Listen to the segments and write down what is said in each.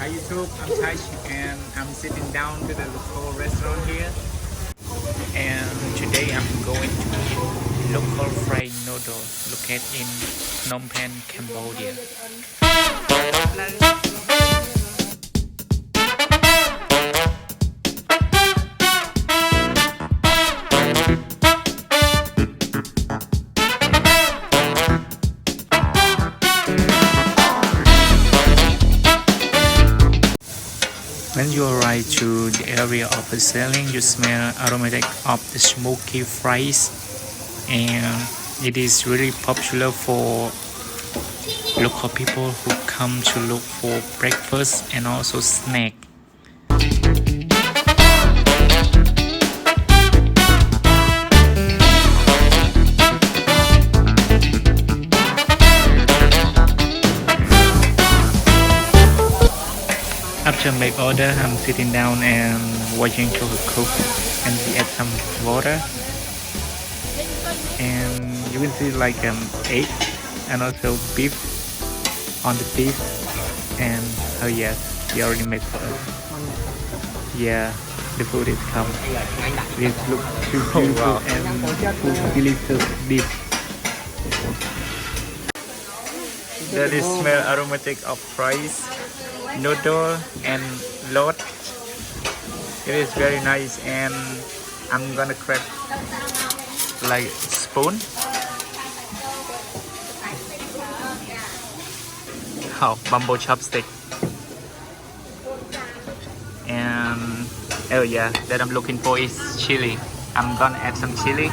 Hi YouTube, I'm THACH and I'm sitting down to the local restaurant here. And today I'm going to local fried noodle located in Phnom Penh, Cambodia. When you arrive to the area of the selling, you smell aromatic of the smoky fries, and it is really popular for local people who come to look for breakfast and also snack. After make order, I'm sitting down and watching to cook, and we add some water, and you will see like egg and also beef on the beef, and oh yes, we already made for us. Yeah, the food is come. It looks too beautiful and too delicious dish. That is smell aromatic of fries, noodle and lot. It is very nice, and I'm gonna grab like spoon. Oh, bamboo chopstick. And oh yeah, that I'm looking for is chili. I'm gonna add some chili.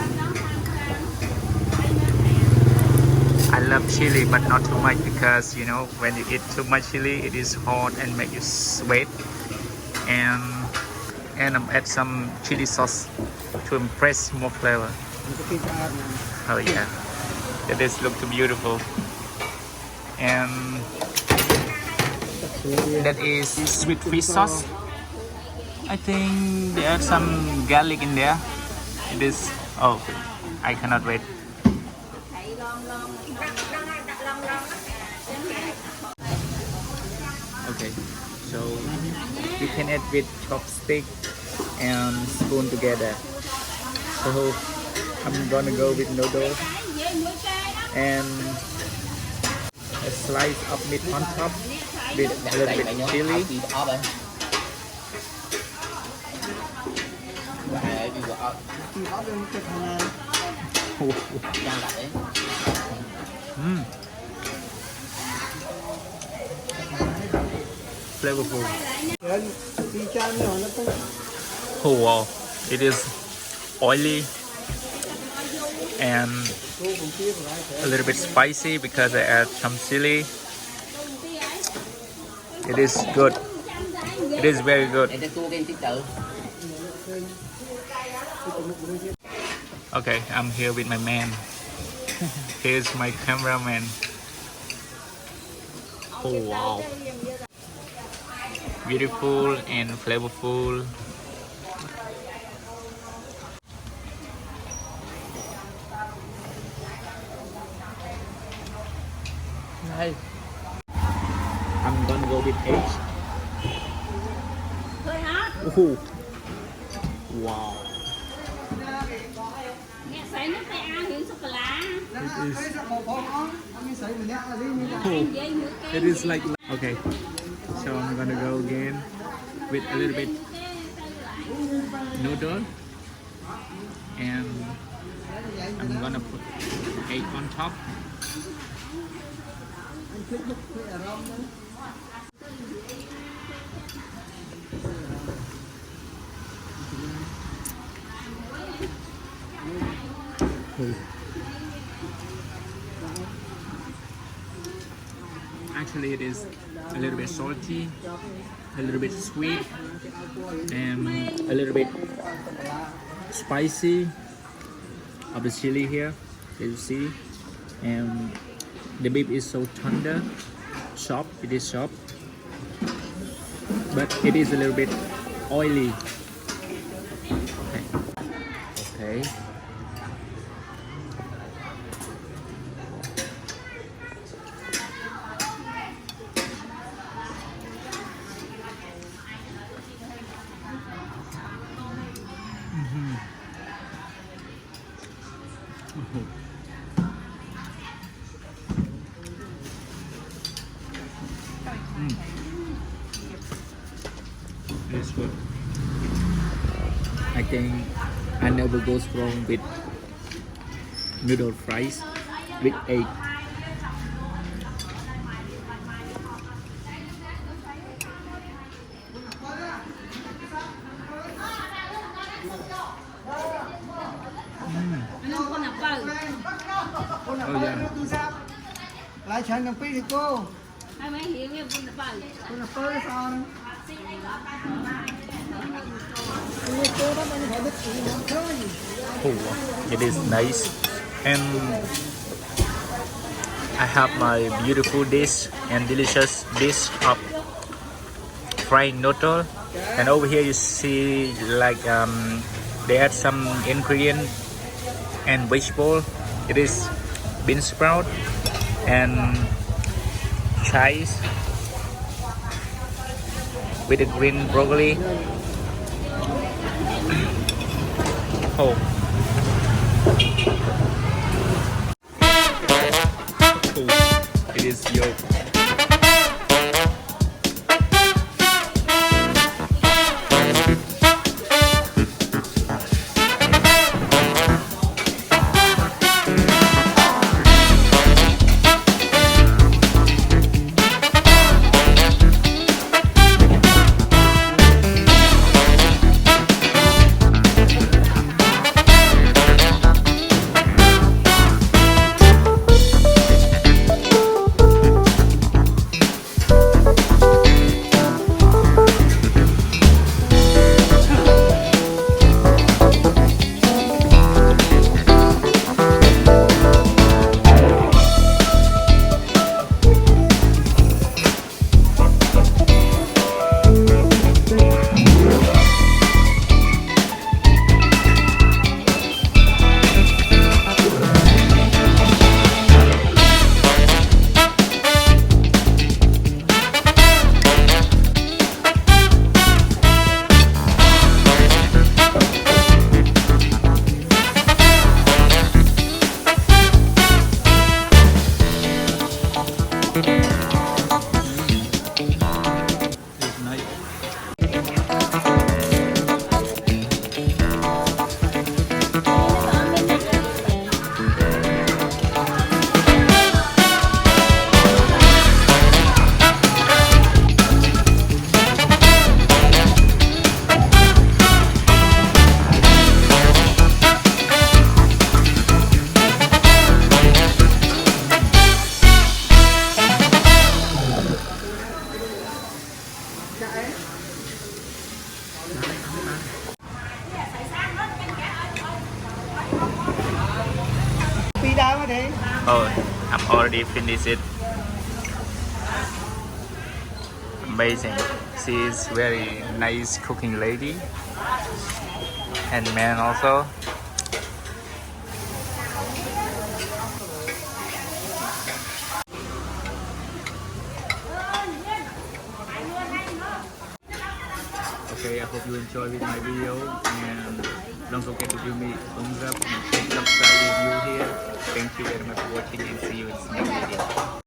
I love chili, but not too much, because you know when you eat too much chili, it is hot and make you sweat. And I'm add some chili sauce to impress more flavor. Oh yeah, that is look too beautiful. And that is sweet fish sauce. I think they add some garlic in there. It is, oh, I cannot wait. Okay, so you can add with chopstick and spoon together. So I'm gonna go with noodles and a slice of meat on top with a little bit of chili. Flavorful. Oh wow, it is oily and a little bit spicy because I add some chili. It is good. It is very good. Okay, I'm here with my man. Here's my cameraman. Oh wow, beautiful and flavorful. Nice. I'm gonna go with eggs. Oh, wow. It is like, okay, so I'm gonna go again with a little bit noodle, and I'm gonna put egg on top. Actually, it is a little bit salty, a little bit sweet, and a little bit spicy of the chili here, as you see. And the beef is so tender, soft. It is soft, but it is a little bit oily. Okay. It is good. I think I never goes wrong with noodle fries with egg. Oh yeah. Lại chén đồng pi thì cô. Hai mấy hiếu nghe bún bò. Cô là phơi sao? Oh, it is nice, and I have my beautiful dish and delicious dish of fried noodle, and over here you see like they add some ingredient and vegetable. It is bean sprout and chives with the green broccoli. Oh. Oh, it is yolk. Oh, I'm already finished it. Amazing. She is very nice cooking lady and man also. Okay, I hope you enjoy with my video, and don't forget to give me a thumbs up and click subscribe if you're here. Thank you very much for watching, and see you in the next video.